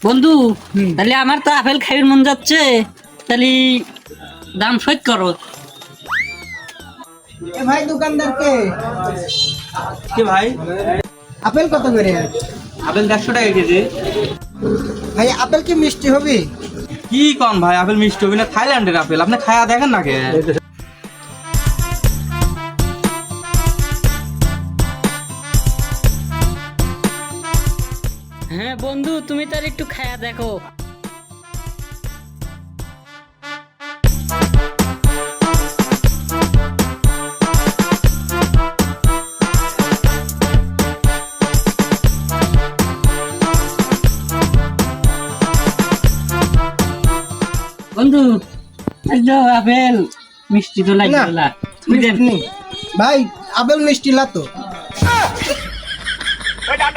বন্ধু, তাহলে আমার তো আপেল খাইবার মন যাচ্ছে, তাহলে দাম সহ্য করো। এ ভাই দোকানদার কে? কি ভাই? আপেল কত করে? আপেল 150 টাকা কেজি। ভাই আপেল কি মিষ্টি হবে? কি কম ভাই, আপেল মিষ্টি হবে না? থাইল্যান্ডের আপেল, আপনি খায়া দেখেন না কে? হ্যাঁ বন্ধু, তুমি তার একটু খায়া দেখো। বন্ধু, এই যে আপেল মিষ্টি তো লাগবে না, না, তুমি দেন। মিষ্টি নেই। ভাই আপেল মিষ্টি না তো।